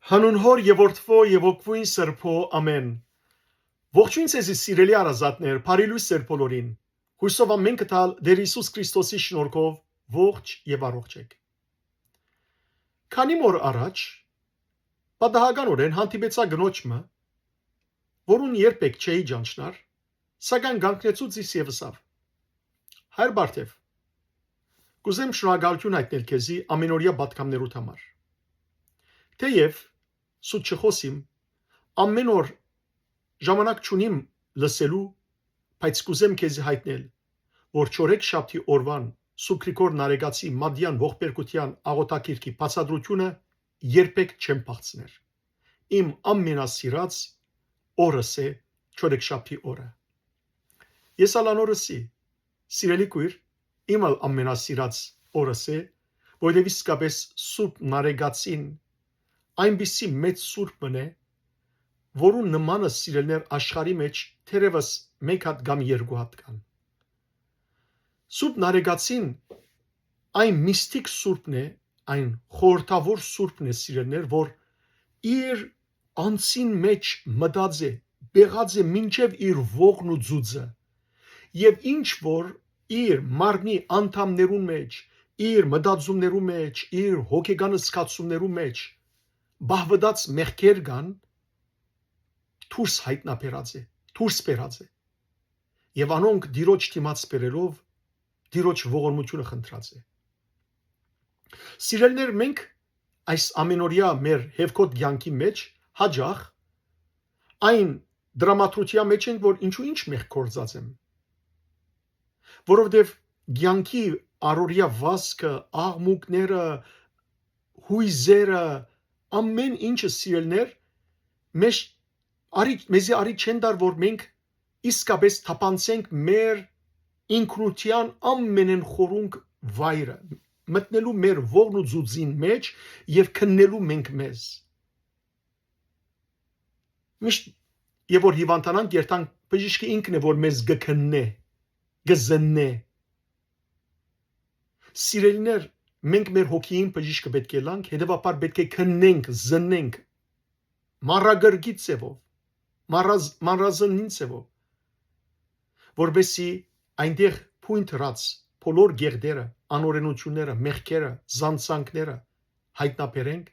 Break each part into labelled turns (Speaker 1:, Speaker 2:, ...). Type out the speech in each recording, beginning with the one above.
Speaker 1: Հանուն հոր եւ որդվո եւ օգվույն սրբո ամեն։ Ողջույն ձեզի սիրելի արազատներ, բարի լույս ձեր բոլորին։ Հույսով ամեն կտալ Տեր Հիսուս Քրիստոսի շնորհքով ողջ եւ առողջ եք։ Քանի օր առաջ պատահականորեն հանդիպեցա գնոջը, որուն երբեք չէի ճանչնար, սակայն գանկնեցուց իս եւսավ։ Հայր Բարթև, կուզեմ շնորհակալություն հայտնել քեզի ամենօրյա պատգամներուդ համար։ Թեև սուտ չխոսիմ, ամեն օր ժամանակ չունիմ լսելու, բայց կուզեմ քեզի հայտնել, որ չորեքշաբթի օրվան Սուկրիկոր Նարեգացի Մադյան ողբերգության աղոթակիրքի բացատրությունը երբեք չեմ փախցներ։ Իմ ամենասիրած օրս է չորեքշաբթի օրը։ Ես ալանորսի, սիրելի քույր, իմ ամենասիրած օրս է, որովհետև իսկապես Սուրբ Նարեգացին այնպիսի մեծ սուրբ է, որուն նմանը սիրելներ աշխարհի մեջ թերևս մեկ հատ կամ երկու հատ կան։ Սուրբ Նարեգացին այն միստիկ սուրբն է, այն խորհրդավոր սուրբն է սիրելներ, որ իր անձին մեջ մտած է, բեղած է մինչև իր ողն ու ձուծը, եւ ինչ որ իր մարմնի անդամներուն մեջ, իր մտածումներու մեջ, իր հոգեկան զգացումներու մեջ բահվդած մեղքեր կան, դուրս հայտնաբերած է, դուրս բերած է, եւ անոնք դիրոջ դիմաց բերելով դիրոջ ողորմությունը խնդրած է։ Սիրելներ, մենք այս ամենօրյա մեր հեվքոտ կյանքի մեջ հաջող այն դրամատրության մեջ ենք, որ ինչու ինչ մեղք կործած եմ, որովհետև կյանքի առօրյա վազքը, աղմուկները, հույզերը, ամեն ինչը սիրելներ մեզի արի չեն դար, որ մենք իսկապես թափանցենք մեր ինքնության ամենեն խորունկ վայրը, մտնելու մեր ողն ու ձուծին մեջ եւ քննելու մենք մեզ։ Միշտ եւ որ հիվանդանանք երթանք, բժիշկը ինքն է, որ մեզ գքննե, գզննե։ Սիրելիներ, մենք մեր հոգին բժիշկը պետք է լանք, հետևաբար պետք է քննենք, զննենք մանրագրգիծ ձևով, մանրազնին ձևով, որովհետեւ այնտեղ փույն դրած բոլոր գեղդերը, անօրենությունները, մեղքերը, զանցանքները հայտնաբերենք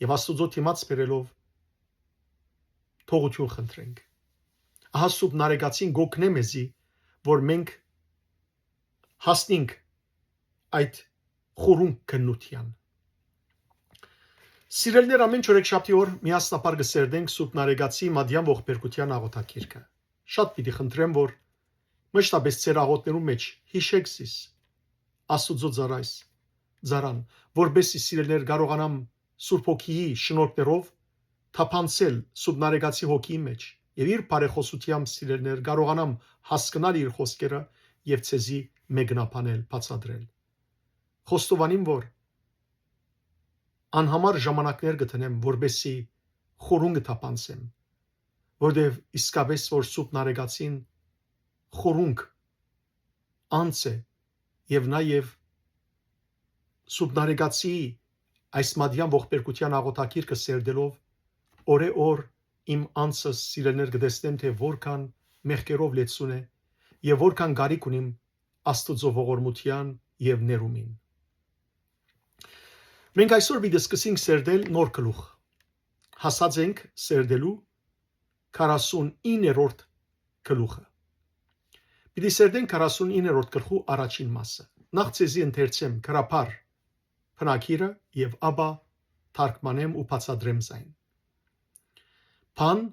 Speaker 1: եւ Աստծո դիմաց բերելով թողություն խնդրենք։ Ահա Սուրբ Նարեգացին գոքնե մեզի, որ մենք հասնենք այդ խորունկ քննության։ Սիրելներ, ամեն չորեքշաբթի օր միասնապար կսերդենք Սուրբ Նարեգացի Մադյան ողբերգության աղոթակիրքը։ Շատ պիտի խնդրեմ, որ մշտապես ձեր աղոթներու մեջ հիշեք զիս Աստուծո ծառան, որբեսի սիրելներ կարողանամ Սուրբ Հոգիի շնորհներով թափանցել Սուրբ Նարեգացի հոգիի մեջ եւ իր բարեխոսությամբ սիրելներ կարողանամ հասկանալ իր խոսքերը եւ ցեզի մեկնաբանել, բացատրել։ Խոստովանիմ, որ անհամար ժամանակներ գտնեմ, որբեսի խորունգը թափանցեմ, որտեղ իսկապես որ Սուրբ Նարեգացին խորունգ անց է եւ նաեւ Սուրբ Նարեգացի այս Մադյան ողբերգության աղոթակիրքը սերդելով օրե-օր իմ անձս սիրելներ կտեսնեմ, թե որքան մեղքերով լեցուն է եւ որքան գարիք ունիմ Աստծո ողորմության եւ ներումին։ Մենք այսօր պիտի սկսենք սերդել նոր գլուխ։ Հասած ենք սերդելու 49-րդ գլուխը։ Պիտի սերդենք 49-րդ գլխու առաջին մասը։ Նախ ցեզի ընթերցեմ գրաբար բնակիրը եւ ապա թարգմանեմ ու բացատրեմ զայն։ Բան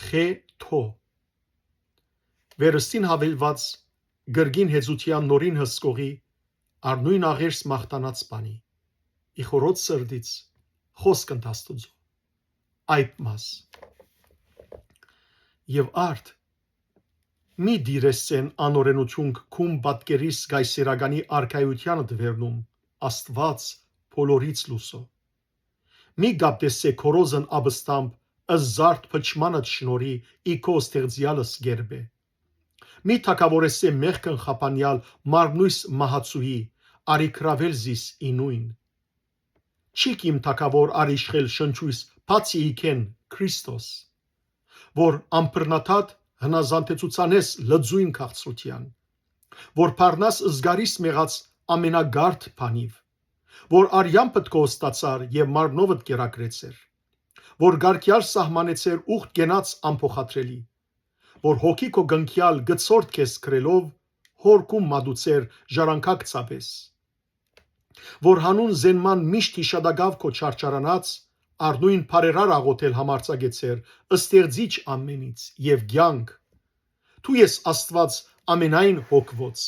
Speaker 1: խե թո վերստին հավելված գրգին հեզության նորին հսկողի արնույն աղերս մախտանած բանի իխորոց սրդից խոսք ընթաստուծո այդ մաս եւ արդ մի դիրեսեն անօրենություն քում պատկերիս գայսերագանի արքայությանը դվերնում Աստված բոլորից լուսո մի գապտեսե քորոզն աբստամբ ըզարդ փչմանդ շնորի իքո ստեղծյալս գերբե մի թակավորեսե մեղքն խապանյալ մարմնույս մահացուի արիքրավել զիս ինույն չիք իմ թակավոր արիշխել շնչույս բացի իկեն Քրիստոս, որ ամբռնաթաթ հնազանդեցուցանես լծույն քաղցրության, որ փառնաս զգարիս մեղած ամենագարդ բանիվ, որ արյամպդ կոստացար եւ մարմնովդ կերակրեցեր, որ գարկյալ սահմանեցեր ուխտ գենաց ամփոխադրելի, որ հոգի քո գնքյալ գծորդ քեզ քրելով հորկում մադուցեր ժառանգակ ցաբես, որ հանուն զենման միշտ հիշադակավ քո չարչարանած Արնույն բարերար աղոթել համարցագեցեր ըստեղծիչ ամենից եւ ցանկ դու ես Աստված ամենայն հոգվոց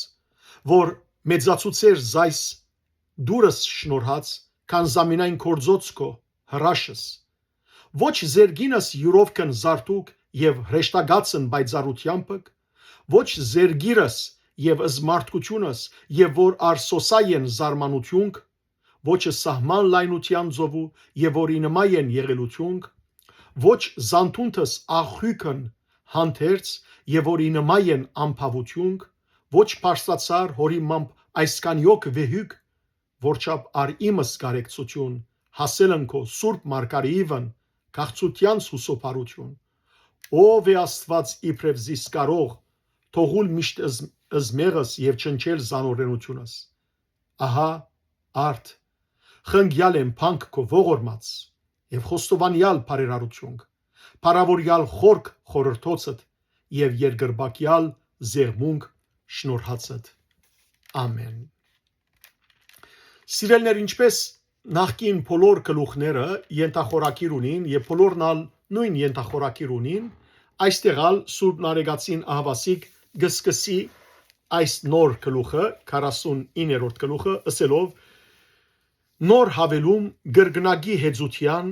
Speaker 1: որ մեծացուցեր զայս դուրս շնորհած քան զամենայն կորձոց քո հրաշս ոչ զերգինս յուրով կն զարտուկ եւ հրեշտակացն բայցարությամբ ոչ զերգիրս եւ զմարտկությունս եւ որ արսոսային զարմանություն ոչ սահման լայնության ծովու եւ որի նման եղելություն ոչ զանթունտս աղհույքն հանդերց եւ որի նման ամփավություն ոչ փարսացար հորիմամբ այսքան յոկ վեհյուկ որչապ ար իմս կարեկցություն հասելն քո սուրբ մարգարեիվն քաղցությանց հուսոփարություն ով է Աստված իբրև զիս կարող թողուլ միշտ ըզմեղս եւ չնչել զանորենությունս ահա արդ խնգյալ եմ փանք քո ողորմած եւ խոստովանյալ բարերարություն բարավորյալ խորք խորհրդոցդ եւ երգրբակյալ զեղմունք շնորհածդ ամեն Սիրելներ ինչպես նախկին բոլոր գլուխները ենթախորակիր ունին եւ բոլորն նույն ենթախորակիր ունին այստեղալ Սուրբ Նարեգացին ահավասիկ գսկսի այս նոր գլուխը 49-րդ գլուխը ասելով նոր հավելում գրգնագի հեծության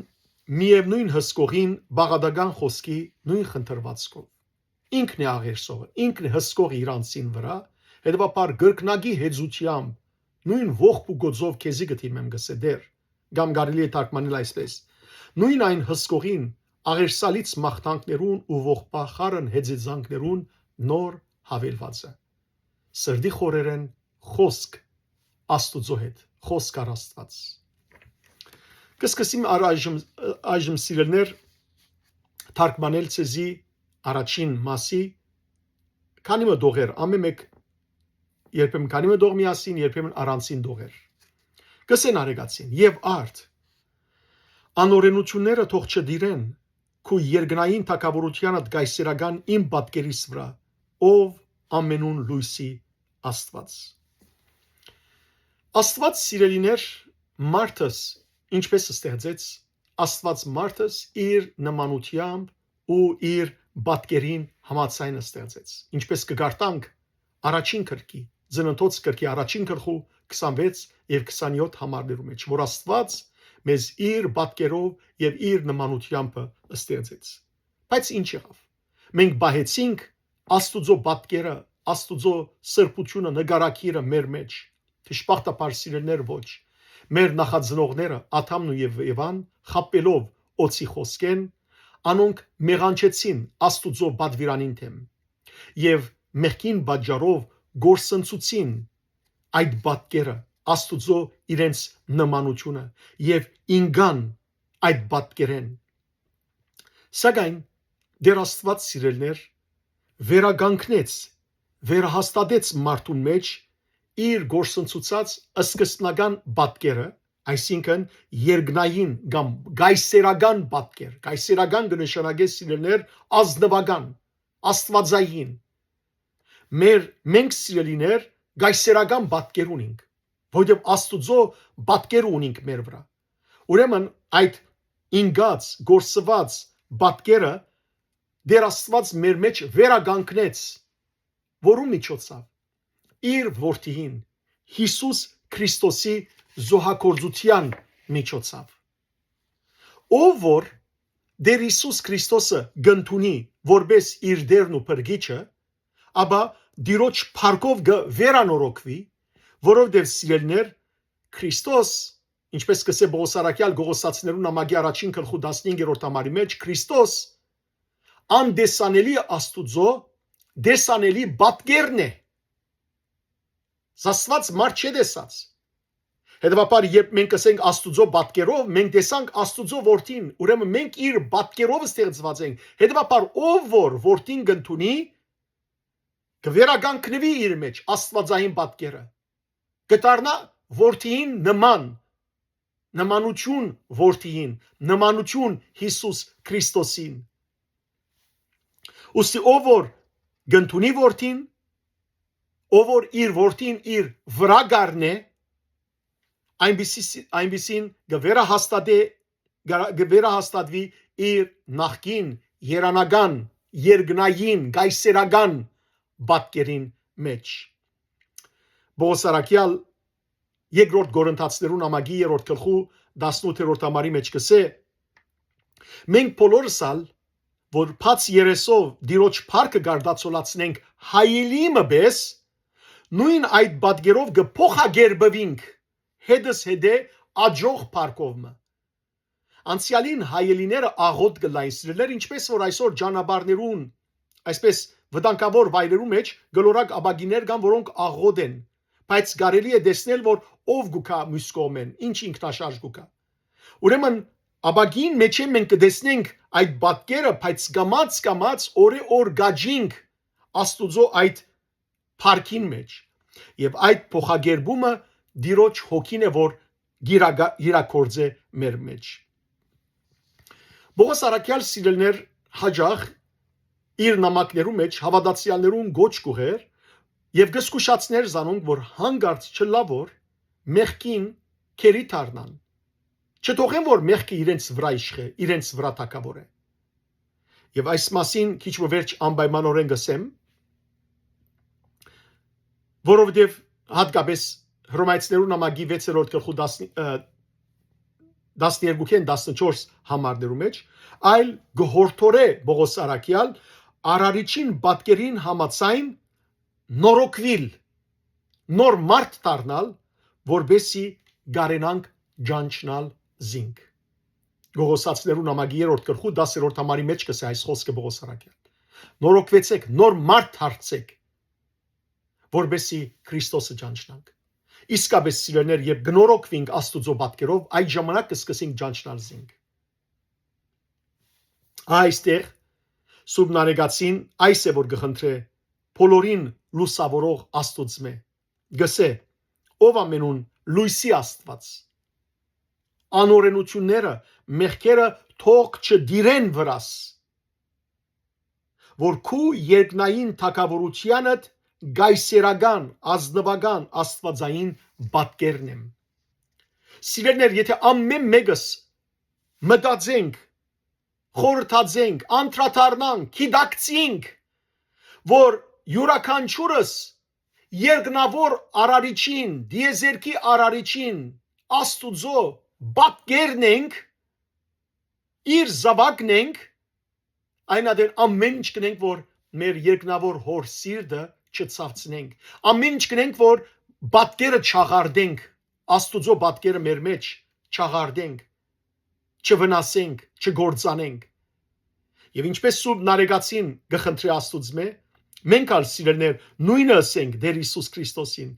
Speaker 1: միևնույն հսկողին բաղադական խոսքի նույն խնդրվածքով ինքն է աղերսողը ինքն է հսկողը իրանցին վրա հետևաբար գրգնագի հեծությամբ նույն ողբ ու գոձով քեզի գտիմեմ գսեդեր կամ կարելի է թարգմանել այսպես նույն այն հսկողին աղերսալից մաղթանքներուն ու ողբախարն հեծեզանքներուն նոր հավելվածը սրդի խորերեն խոսք Աստուծո հետ խոսք առ Աստված կսկսեմ այժմ սիրելներ թարգմանել ցեզի առաջին մասի քանի մտողեր ամեն մեկ երբեմն քանի մտող միասին երբեմն առանցին դողեր կսեն արեգացին եւ արդ անօրենությունները թող չդիրեն քու երգնային թակավորությանդ գայսերական իմ պատկերիս վրա ով ամենուն լույսի Աստված սիրելիներ մարդս ինչպես ստեղծեց Աստված մարդս իր նմանությամբ ու իր պատկերին համաձայն ստեղծեց ինչպես կգարտանք առաջին քրքի ծննդոց քրքի առաջին գլխու 26 եւ 27 համարներու մեջ որ Աստված մեզ իր պատկերով եւ իր նմանությամբ ստեղծեց բայց ինչ եղավ մենք բահեցինք Աստուծո պատկերը Աստուծո սրբությունը նկարակիրը մեր մեջ Թշպախտապար սիրելներ ոչ մեր նախածնողները Աթամն ու Եվան խապելով օծի խոսքեն անոնք մեղանչեցին Աստուծո բադվիրանին թեմ եւ մեղքին բաժարով գործընծուցին այդ պատկերը Աստուծո իրենց նմանությունը եւ ինգան այդ պատկերեն սակայն դեր Աստված սիրելներ վերագանքնեց վերահաստատեց մարդուն մեջ իր գործընծուցած սկզբնական պատկերը այսինքն երգնային կամ գայսերական պատկեր գայսերական կնշանակե սիրելներ ազնվական աստվածային մենք սիրելիներ գայսերական պատկեր ունենք որովհետև Աստուծո պատկեր ունենք մեր վրա ուրեմն այդ ինգած գործված պատկերը դեր Աստված մեր մեջ վերագանքնեց որու միջոցով իր որդին Հիսուս Քրիստոսի զոհակորձության միջոցով ով որ դեր Հիսուս Քրիստոսը գտնունի որպես իր դերն ու փրկիչը ապա դիրոջ փառքով վերանորոգվի որովհետև սիրելներ Քրիստոս ինչպես կսե Բողոսարակյալ Գողոսացիներուն ամագի առաջին գլխու 15-րդ համարի մեջ Քրիստոս անդեսանելի Աստուծո դեսանելի պատկերն է Աստված մարդ չէ դեսած Հետևաբար երբ մենք ասենք Աստուծո պատկերով, մենք տեսանք Աստուծո որդին, ուրեմն մենք իր պատկերով ստեղծված ենք։ Հետևաբար ով որ որդին կընդունի, կվերականգնվի իր մեջ Աստվածային պատկերը։ Կդառնա որդին նման, նմանություն որդին, նմանություն Հիսուս Քրիստոսին։ Ուստի ով որ կընդունի որդին, ով որ իր որդին իր վրա գառնե, այնպիսին գվերահաստատվի իր նախկին երանական, երկնային, գայսերական պատկերին մեջ։ Պողոս առաքյալ երկրորդ Կորինթացիներուն ամագի 3-րդ գլխու 18-րդ համարի մեջ կսե. մենք բոլորս ալ որ բաց երեսով դիրոջ փառքը գարդացոլացնենք հայելիմը բես, նույն այդ պատկերով կփոխագերբվինք հետս հետե աջող փառքովը։ Անցյալին հայելիները աղոտ գլային սիրելիներ, ինչպես որ այսօր ճանապարհներուն, այսպես վտանգավոր վայրերու մեջ գլորակ աբագիներ կան, որոնք աղոտ են, բայց կարելի է տեսնել, որ ով գուկա մյուս կողմեն, ինչ ինքնաշարժ գուկա։ Ուրեմն աբագին մեջ մենք կտեսնենք այդ պատկերը, բայց կամած օրը գաջինք Աստուծո այդ փառքին մեջ։ Եվ այդ փոխագերբումը դիրոջ հոգին է, որ գիրակորձե մեր մեջ։ Պողոս առաքյալ սիրելիներ հաջող իր նամակներու մեջ հավատացյալներուն գոչ կուղեր եւ գսկուշացներ զանոնք, որ հանգարց չլա որ մեղքին քերի դառնան։ Չթողեն որ մեղքը իրենց վրա իշխե, իրենց վրա թակավոր է։ Եվ այս մասին քիչ վերջ անպայմանորեն գսեմ, որովհետև հատկապես Հռոմայացիներուն նամակի 6-րդ գլխու 12-14 համարներու մեջ, այլ գհորթորե Պողոս առաքյալ արարիչին պատկերին համացայն նորոգվիլ, նոր մարդ դառնալ, որբեսի գարենանք ջանչնալ զինք։ Գողոսացիներուն նամակի 3-րդ գլխու 10-րդ համարի մեջ կսե այս խոսքը Պողոս առաքյալ։ Նորոգվեցեք, նոր մարդ դարձեք, որբեսի Քրիստոսը ջանչնանք։ Իսկապես սիրելիներ, երբ գնորոգվենք Աստուծո պատկերով, այդ ժամանակ կսկսենք ջանչնալ զինք։ Այստեղ Սուրբ Նարեգացին այս է որ գխնդրե բոլորին լուսավորող Աստուծմե։ Գսե, ով ամենուն լույսի Աստված։ Անօրենությունները, մեղքերը թող չդիրեն վրաս, որ քու երկնային թակավորությանդ գայսերական, ազնվական աստվածային պատկերն եմ։ Սիրելիներ, եթե ամեն մեկս մտածենք, խորհրդածենք, անդրադառնանք, գիտակցենք, որ յուրաքանչյուրս երկնավոր արարիչին, դիեզերքի արարիչին, Աստուծո պատկերն ենք, իր զավակն ենք, այնադեր ամեն ինչ կնենք, որ մեր երկնավոր հոր սիրտը չցավցնենք, ամեն ինչ կնենք, որ պատկերը չաղարդենք, Աստուծո պատկերը մեր մեջ չաղարդենք, չվնասենք, չգործանենք։ Եվ ինչպես Սուրբ Նարեգացին գխնդրի Աստուծմե, մենք ալ սիրելիներ նույնը ասենք Տեր Հիսուս Քրիստոսին,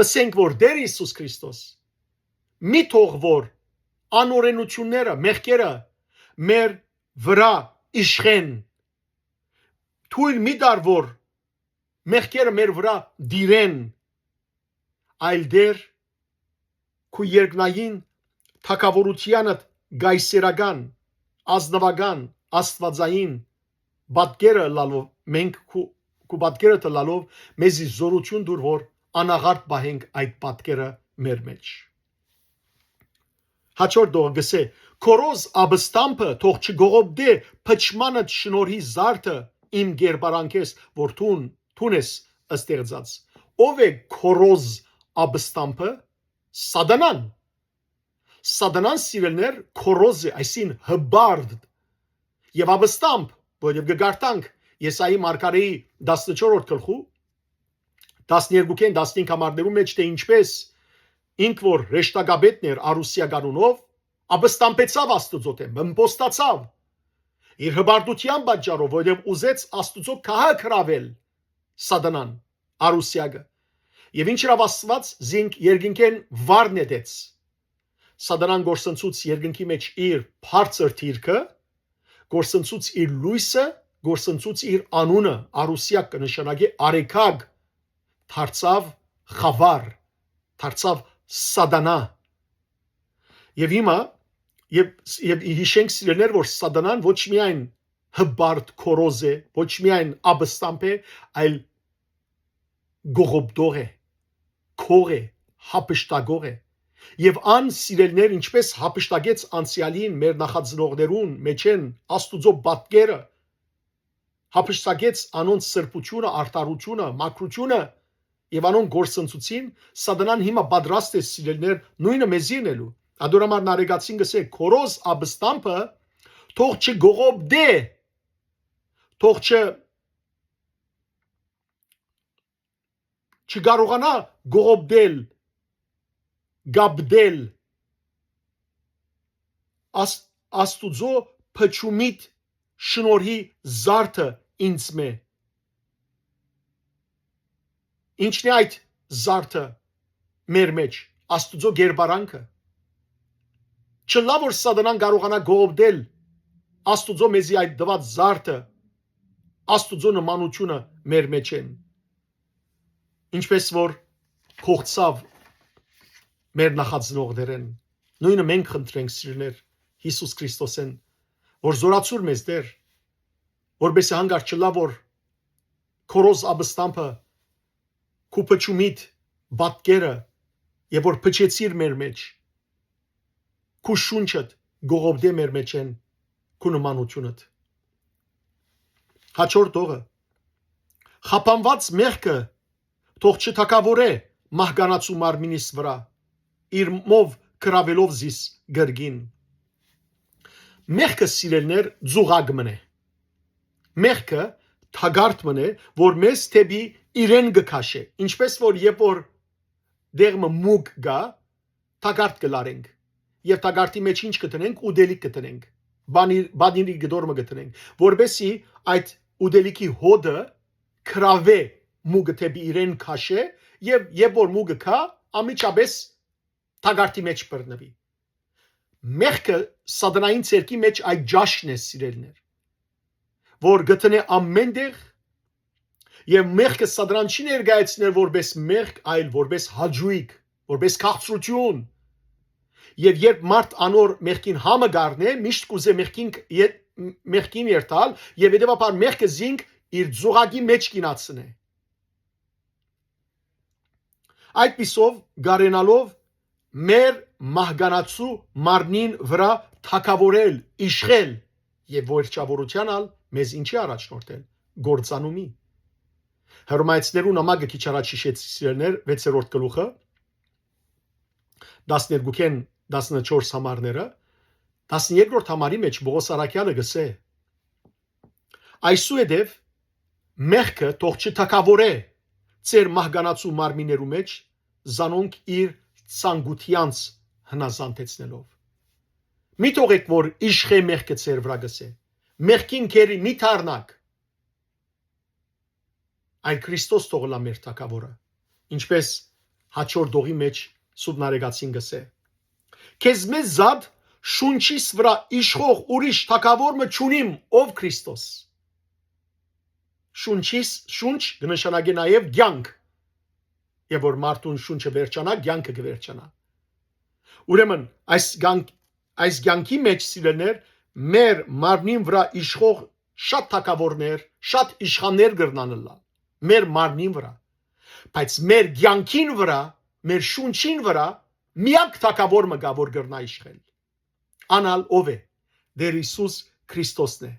Speaker 1: ասենք որ Տեր Հիսուս Քրիստոս մի թող որ անօրենությունները, մեղքերը մեր վրա իշխեն, թույլ մի տար որ մեղքերը մեր վրա դիրեն, այլ դեր քու երկնային թակավորությանը գայսերական, ազնվական, աստվածային պատկերը լալով, մենք քու պատկերը տալով մեզի զորություն դուր որ անաղարտ պահենք այդ պատկերը մեր մեջ։ Հաջորդ դող գսե, քորոզ աբստամբը թող չգողոպտե փչմանը շնորհի զարդը իմ գերբարանքես, որ թուն ես ստեղծած։ Ով է քորոզ աբստամբը? Սատանան։ Սատանան սիրելներ քորոզ է, այսին հբարդ եւ աբստամբ, որով գարտանք Եսայի մարգարեի 14-րդ գլխու 12-ին 15 համարներու մեջ թե ինչպես ինք որ ռեշտագաբետն էր Արուսիա գանունով աբստամբեցավ Աստուծո դեմ, ըմբոստացավ իր հբարդության պատճառով, որով ուզեց Աստուծո քաղաք հրավել Սատանան Արուսիագը Եվ ինչ հրավ Աստված զինք երկինքեն վար նետեց։ Սատանան գործընծուց երկնքի մեջ իր բարձր թիրքը, գործընծուց իր լույսը, գործընծուց իր անունը, արուսիակ կնշանակի արեքագ, դարձավ խավար, դարձավ սատանա։ Եվ հիմա եւ հիշենք սիրելիներ, որ սատանան ոչ միայն հբարտ քորոզ է, ոչ միայն աբստամփ է, այլ գողոբդող է, քող է, հապշտագող է։ Եվ ան սիրելներ ինչպես հապշտագեց անցյալին մեր նախածնողներուն մեջ են Աստուծո բատկերը, հապշտագեց անոնց սրբությունը, արդարությունը, մաքրությունը եւ անոնց գործընծուցին, սատանան հիմա պատրաստ է սիրելներ նույնը մեզի նելու։ Ադորամար նարեգացին գսե քորոզ աբստամփը թող չգողոբդե, թող չկարողանա գողոբդել, գաբդել Աստուծո փչումիտ շնորհի զարդը ինձ մե։ Ինչն է այդ զարդը մեր մեջ Աստուծո գերբարանքը։ Չլա որ սատանան կարողանա գողոբդել Աստուծո մեզի այդ դված զարդը, Աստուծո նմանությունը մեր մեջ են։ Ինչպես որ փոխցավ մեր նախածնողներեն, նույնը մենք խնդրենք սիրներ Հիսուս Քրիստոսեն, որ զորացուր մեզ դեր, որբեսի հանգար չլա որ քորոզ աբստամփը քու փչումիտ բատկերը եւ որ փչեցիր մեր մեջ, քու շունչդ գողոբդե մեր մեջ են քու նմանությունդ։ Հաջորդ օրը խափանված մեղքը թող չթակավորե մահկանացու մարմինիս վրա, իր մով կրավելով զիս գրգին։ Մեղքը սիրելներ ձուղակ մնե։ Մեղքը թագարտ մնե, որ մեզ թեպի իրեն գքաշե, ինչպես որ երբ որ դեղմը մուգ գա, թագարտ կլարենք, եւ թագարտի մեջ ինչ կտնենք, ուդելիք կտնենք, բանիրի գդորմը կտնենք, որբեսի այդ ուդելիքի հոդը կրավե մուգը թեպի իրեն քաշե եւ երբ որ մուգը կա, ամիջապես թագարտի մեջ բռնվի։ Մեղքը սատանային ցերկի մեջ այդ ջաշն է սիրելներ, որ գտնե ամենտեղ եւ մեղքը սատանան չի ներկայացնել որպես մեղք, այլ որպես հաջույք, որպես քաղցրություն։ Եվ երբ մարդ անոր մեղքին համը գարնե, միշտ կուզե մեղքին երթալ եւ հետեւաբար մեղքը զինք իր զուղակի մեջ կինացնե։ Այդ պիսով գարենալով մեր մահկանացու մարմնին վրա թակավորել, իշխել եւ վերջավորության ալ մեզ ինչի առաջնորդել գործանումի։ Հռոմայացիներու նամակը քիչ առաջ հիշեցիներ 6-րդ գլուխը 12-ին 14 համարները 12-րդ համարի մեջ Պողոս Արաքյալը գսե այսուհետև մեղքը թող չթակավորե ծեր մահկանացու մարմիներու մեջ զանոնք իր ցանկությանց հնազանդեցնելով։ Մի թողեք որ իշխե մեղքը ծեր վրա գսե։ Մեղքին քերի մի թարնակ։ Այլ Քրիստոս թողլա մեր թակավորը։ Ինչպես հաջորդ դողի մեջ Սուրբ Նարեգացին գսե։ Քեզ մեզ զատ շունչիս վրա իշխող ուրիշ թակավոր մը չունիմ ով Քրիստոս։ Շունչիս շունչ կնշանակի նաև կյանք։ Եվ որ մարդուն շունչը վերջանա, կյանքը կվերջանա։ Ուրեմն այս կյանքի մեջ սիրելներ մեր մարմնին վրա իշխող շատ թակավորներ, շատ իշխաններ կրնանալա մեր մարմնին վրա։ Բայց մեր կյանքին վրա, մեր շունչին վրա միակ թակավոր մը գա որ կրնա իշխել։ Անալ ով է։ Դեր Հիսուս Քրիստոսն է։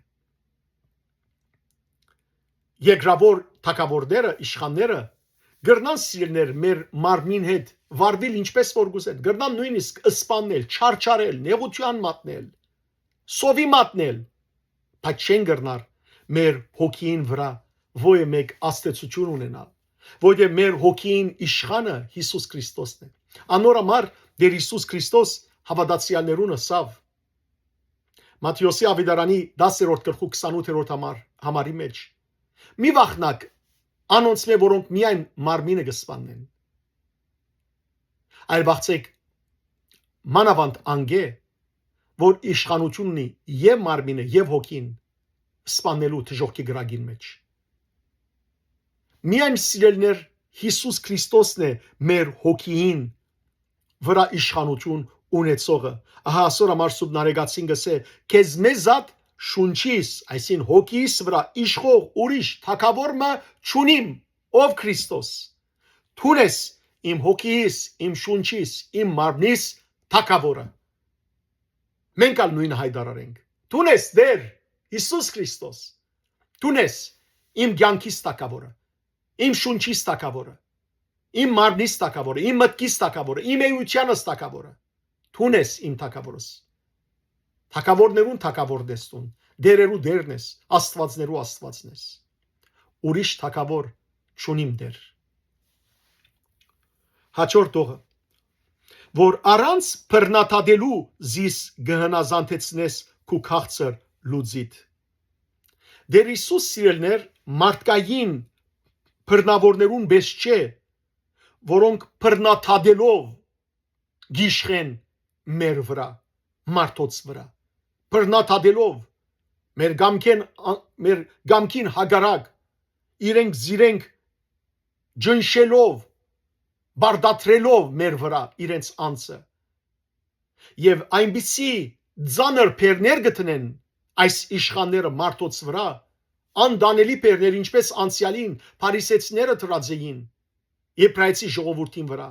Speaker 1: Երկրավոր թակավորները, իշխանները գրնան սիրելներ մեր մարմին հետ վարվել ինչպես որ գուզեն, գրնան նույնիսկ սպանել, չարչարել, նեղության մատնել, սովի մատնել, բայց չեն գրնար մեր հոգին վրա ոյ մեկ աստեցություն ունենալ, որտեղ մեր հոգին իշխանը Հիսուս Քրիստոսն է։ Անոր համար դեր Հիսուս Քրիստոս հավատացյալներուն ասավ Մատթեոսի ավետարանի 10-րդ գլխու 28-րդ համարի մեջ։ Մի վախնակ անոնց մե որոնք միայն մարմինը կսպանեն, այլ բացեք մանավանդ անգե, որ իշխանություն ունի եւ մարմինը եւ հոգին սպանելու դժողքի գրագին մեջ։ Միայն սիրելներ Հիսուս Քրիստոսն է մեր հոգին վրա իշխանություն ունեցողը։ Ահա ասոր ամար սուբ նարեգացին գսե քեզ մեզատ շունչիս, այսին հոգիս վրա իշխող ուրիշ թակավորը չունիմ, ով Քրիստոս։ Թունես իմ հոգիս, իմ շունչիս, իմ մարմնիս թակավորը։ Մենք ալ նույնը հայտարարենք։ Թունես դեր Հիսուս Քրիստոս։ Թունես իմ կյանքիս թակավորը, իմ շունչիս թակավորը, իմ մարմնիս թակավորը, իմ մտքիս թակավորը, իմ էությունս թակավորը։ Թունես իմ թակավորս։ Թակավորներուն թակավորնեստուն, դերերու դերնես, աստվածներու աստվածնես։ Ուրիշ թակավոր չունիմ դեր։ Հաջորդ օղը, որ առանց բռնաթադելու զիս գհնազանդեցնես քու քաղցր լուծիտ։ Դեր Հիսուս սիրելներ մարդկային բռնավորներուն բես չէ, որոնք բռնաթադելով գիշխեն մեր վրա, մարդոց վրա, բռնաթադելով մեր գամքին հագարակ, իրենք զիրենք ջնշելով, բարդատրելով մեր վրա իրենց անձը, և այնպիսի ձանր պերներ գտնեն այս իշխանները մարդոց վրա, անդանելի պերներ, ինչպես անցյալին փարիսեցիները թրած էին եբրայեցի ժողովրդին վրա,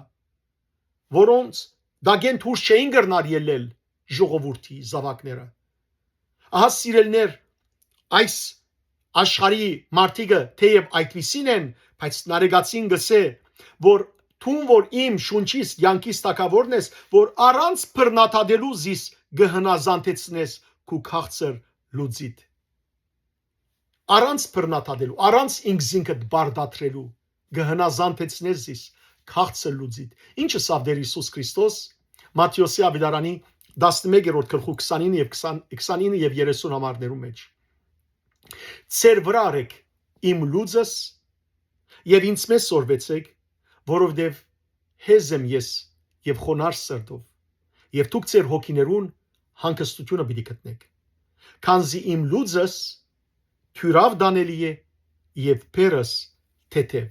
Speaker 1: որոնց դագեն դուրս չէին գրնար ելնել ժողովրդի զավակները։ Ահա սիրելներ, այս աշխարհի մարդիկը թեև այդպիսին են, բայց նարեգացին գսե, որ թուն որ իմ շունչիս յանքիս թակավորն ես, որ առանց բռնաթադելու զիս գհնազանդեցնես քու քաղցր լուծիտ։ Առանց բռնաթադելու, առանց ինքզինքդ բարդատրելու գհնազանդեցնես զիս քաղցր լուծիտ։ Ինչը սավ դեր Հիսուս Քրիստոս Մատթեոսի ավետարանի 11-րդ գլխու 29 եւ 30 համարներու մեջ։ Ձեր վրա արեք իմ լուծս եւ ինձ մեզ սորվեցեք, որովհետեւ հեզ եմ ես եւ խոնար սրտով, եւ դուք ձեր հոգիներուն հանգստությունը պիտի գտնեք։ Քանզի իմ լուծս թյուրավ դանելի է եւ փերս թեթև։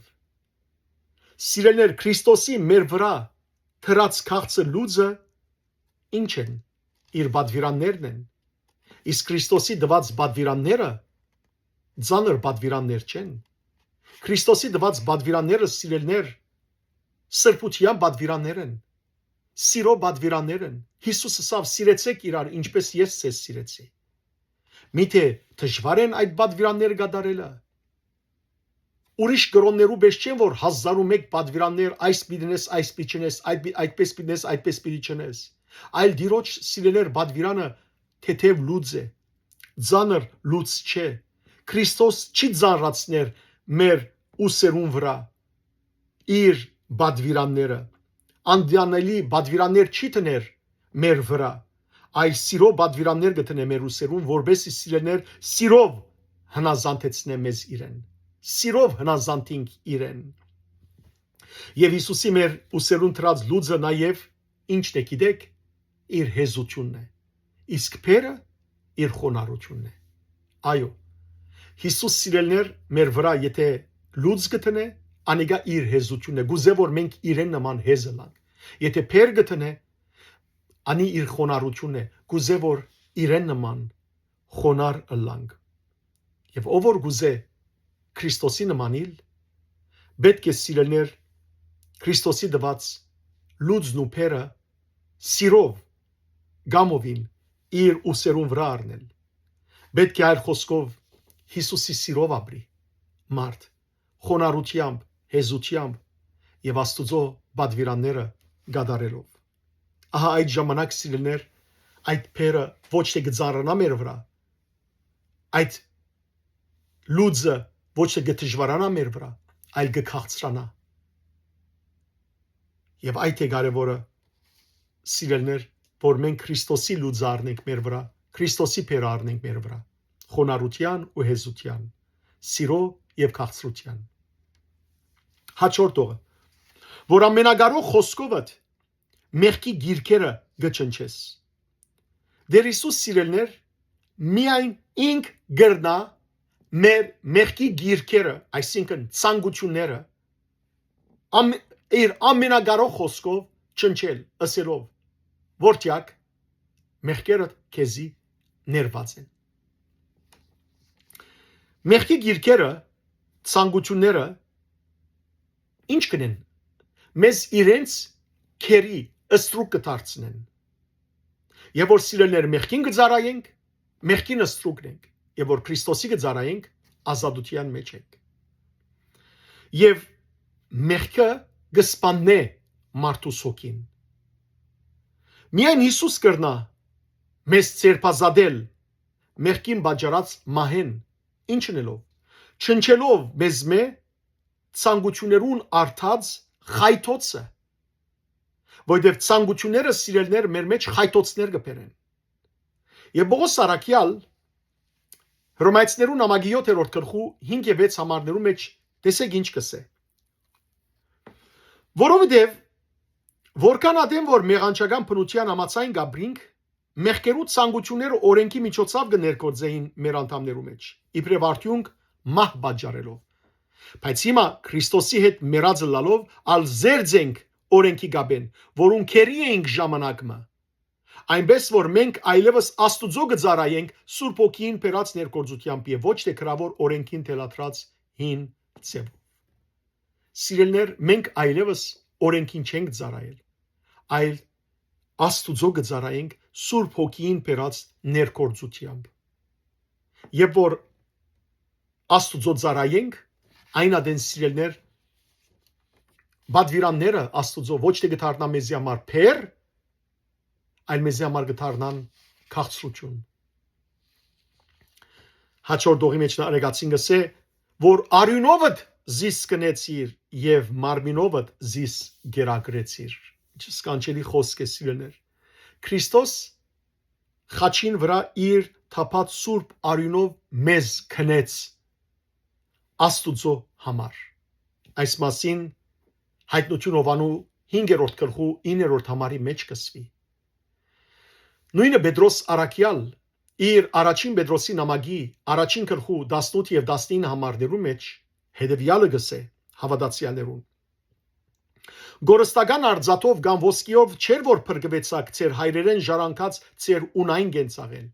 Speaker 1: Սիրելներ, Քրիստոսի մեր վրա թրած քաղցր լուծը ինչ են։ Իր բադվիրաններն են։ Իսկ Քրիստոսի դված բադվիրանները ձանր բադվիրաններ չեն։ Քրիստոսի դված բադվիրանները սիրելներ սրբության բադվիրաններ են, սիրո բադվիրաններ են։ Հիսուսը ասավ սիրեցեք իրար ինչպես ես ձեզ սիրեցի։ Միթե դժվար են այդ բադվիրանները գդարելը։ Ուրիշ գրոններու պես չեն որ 1001 բադվիրաններ այս պիտինես, այս պիտինես, այդպես պիտինես, այդպես պիտինես։ Այլ դիրոջ սիրելեր բադվիրանը թեթև լուծ է, ձանր լուծ չէ։ Քրիստոս չի ձանրացներ մեր ուսերուն վրա իր բադվիրանները, անդյանելի բադվիրաններ չի տներ մեր վրա, այլ սիրո բադվիրաններ գտնե մեր ուսերուն, որբեսի սիրելներ սիրով հնազանդեցնե մեզ իրեն, սիրով հնազանդինք իրեն։ Եվ Հիսուսի մեր ուսերուն տրած լուծը նաև ինչն է գիտեք, իր հեզությունն է, իսկ փերը իր խոնարհությունն է։ Այո, Հիսուս սիրելներ մեր վրա եթե լուծ գտնե, անիգա իր հեզությունն է, գուզե որ մենք իրեն նման հեզ լանք։ Եթե փեր գտնե, անի իր խոնարհությունն է, գուզե որ իրեն նման խոնար լանք։ Եվ ով որ գուզե Քրիստոսի նմանիլ, պետք է սիրելներ Քրիստոսի դված լուծն ու փերը սիրով գամովին իր ուսերուն վրա առնել։ Պետք է այլ խոսքով Հիսուսի սիրով ապրի մարդ, խոնարհությամբ, հեզությամբ եւ Աստուծո բադվիրանները գադարելով։ Ահա այդ ժամանակ սիրելներ այդ փերը ոչ թե գծառանա մեր վրա, այդ լուծը ոչ թե գդժվարանա մեր վրա, այլ գքաղցրանա։ Եվ այդ է կարևորը սիրելներ, որ մենք Քրիստոսի լուծը առնենք մեր վրա, Քրիստոսի փերը առնենք մեր վրա, խոնարհության ու հեզության, սիրո եւ քաղցրության։ Հաջորդ օրը, որ ամենագարող խոսքովդ մեղքի գիրքերը գճնչես։ Դեր Հիսուս սիրելներ, միայն ինք գրնա մեր մեղքի գիրքերը, այսինքն ցանկությունները, իր ամենագարող խոսքով ճնչել, ասելով, որտյակ մեղքերը քեզի ներված են։ Մեղքի գիրքերը, ցանկությունները ինչ կնեն։ Մեզ իրենց քերի ստրուկ կդարձնեն։ Եվ որ սիրելներ մեղքին կծառայենք, մեղքին ստրուկն ենք, եւ որ Քրիստոսի կծառայենք, ազատության մեջ ենք։ Եվ մեղքը կսպաննե մարդու սոգին։ Միայն Հիսուս կրնա մեզ ցերպազադել մեղքին բաժարած մահեն, ինչնելով, չնչելով մեզ մե ցանկություններուն արթած խայթոցը, որովհետև ցանկությունները սիրելներ մեր մեջ խայթոցներ կբերեն։ Եվ Պողոս Արաքյալ Հռոմայացիներուն նամակի 7-րդ գլխու 5 եւ 6 համարներու մեջ տեսեք ինչ կսե։ Որովհետև որքան ադեմ որ մեղանչական բնության համացային գաբրինք մեղքերու ցանկությունները օրենքի միջոցով կներկործեին մեր անդամներու մեջ իբրև արդյունք մահ բաժարելով բայց հիմա Քրիստոսի հետ մեռածը լալով ալ զերձենք օրենքի գաբեն որուն քերի ենք ժամանակը այնպես որ մենք այլևս Աստուծո գծարայենք Սուրբ Օքին բերած ներկործությամբ եւ ոչ թե քրավոր օրենքին թելադրած հին ցեվով Սիրելներ մենք այլևս օրենքին չենք ծառայել այլ Աստուծո գծարայենք Սուրբ Հոգին բերած ներկործությամբ եւ որ Աստուծո ծառայենք այն ադեն սիրելներ բադվիրանները Աստուծո ոչ թե գտարնա մեզի համար փեր այլ մեզի համար գտարնան քաղցրություն հաջորդ դողի մեջ նարեգացին գսե որ արյունովդ զիս կնեցիր եւ մարմինովդ զիս գերագրեցիր ինչ սկանչելի խոսք է սիրելներ Քրիստոս խաչին վրա իր թափած սուրբ արյունով մեզ քնեց Աստուծո համար այս մասին հայտնություն ովանու 5-րդ գլխու 9-րդ համարի մեջ կսվի նույնը Պետրոս Արաքյալ իր առաջին Պետրոսի նամակի առաջին գլխու 18 եւ 19 համարներու մեջ հետեւյալը գսե հավատացյալներուն Գորստական արձատով կամ ոսկիով չեր որ փրկվեցաք ձեր հայրերեն ժառանգած ձեր ունայն գենցաղեն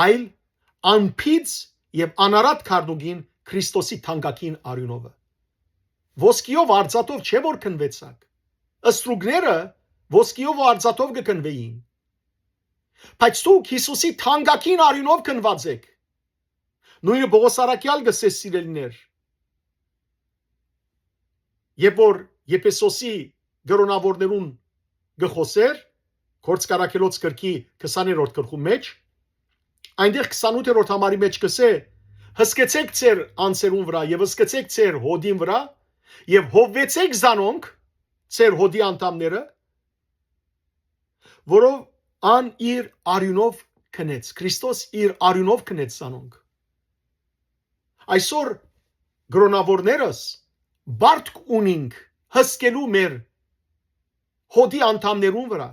Speaker 1: այլ անփից եւ անարատ քարդուգին Քրիստոսի թանկագին արյունովը ոսկիով արձատով չէ որ քնվեցաք ստրուկները ոսկիով ու արձատով կքնվեին բայց դուք Հիսուսի թանկագին արյունով քնված եք նույնը Պողոս Արաքյալ գսե սիրելիներ երբ որ Եփեսոսի գրոնավորներուն գխոսեր Գործկարակելոց գրքի 20-րդ գլխու մեջ այնտեղ 28-րդ համարի մեջ կսե հսկեցեք ձեր անձերուն վրա եւ հսկեցեք ձեր հոդին վրա եւ հովվեցեք զանոնք ձեր հոդի անդամները որով ան իր արյունով քնեց Քրիստոս իր արյունով քնեց զանոնք այսօր գրոնավորներս բարդ ունինք հսկելու մեր հոդի անդամներուն վրա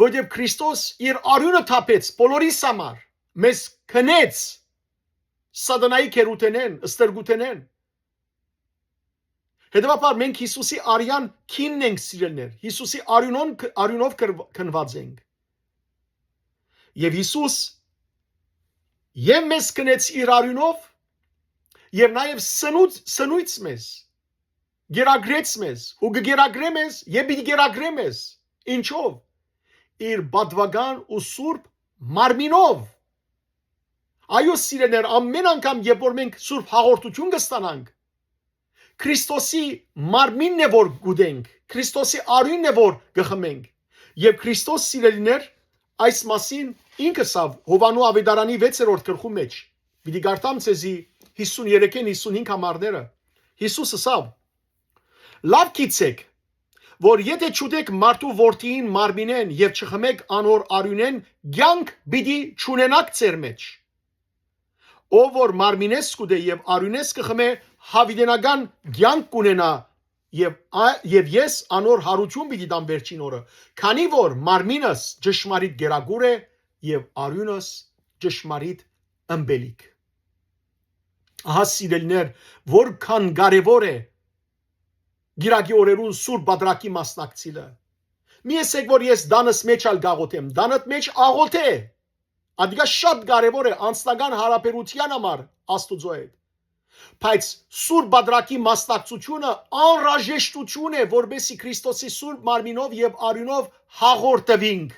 Speaker 1: որովհետև Քրիստոս իր արյունը թափեց բոլորիս համար մեզ քնեց սատանայի քերութենեն ստրգութենեն հետևաբար մենք Հիսուսի արյան քինն ենք սիրելներ Հիսուսի արյունով քնված ենք եւ Հիսուս եւ մեզ քնեց իր արյունով եւ նաեւ սնույց մեզ գերագրեց մեզ ու գերագրե մեզ եւ պիտի գերագրե մեզ ինչով իր բադվական ու սուրբ մարմինով այո սիրելներ ամեն անգամ երբ որ մենք սուրբ հաղորդություն կստանանք Քրիստոսի մարմինն է որ գուտենք Քրիստոսի արյունն է որ գխմենք եւ Քրիստոս սիրելիներ այս մասին ինքս Հովանու Ավետարանի 6-րդ գլխու մեջ պիտի գարտամ ցեզի 53-ին 55 համարները Հիսուսը ասավ Լավ գիտեք, որ եթե չուտեք մարդու որդին մարմինեն եւ չխմեք անոր արյունեն, ցանկ պիտի չունենաք ձեր մեջ։ Ով որ մարմինես կուտե եւ արյունես կխմե, հավիտենական ցանկ կունենա եւ ես անոր հարություն պիտի դամ վերջին օրը, քանի որ մարմինս ճշմարիտ գերագուր է եւ արյունս ճշմարիտ ըմբելիք։ Ահա սիրելիներ, որքան կարևոր է գիրակի օրերուն սուրբ բادرակի մասնակցելը։ Մի եսեք որ ես դանս մեջ ալ գաղութեմ, դանդ մեջ աղոթե։ Ադիգա շատ կարևոր է անձնական հարաբերության համար Աստուծո հետ։ Բայց սուրբ բادرակի մասնակցությունը անհրաժեշտություն է, որբեսի Քրիստոսի սուրբ մարմինով եւ արյունով հաղորդվենք։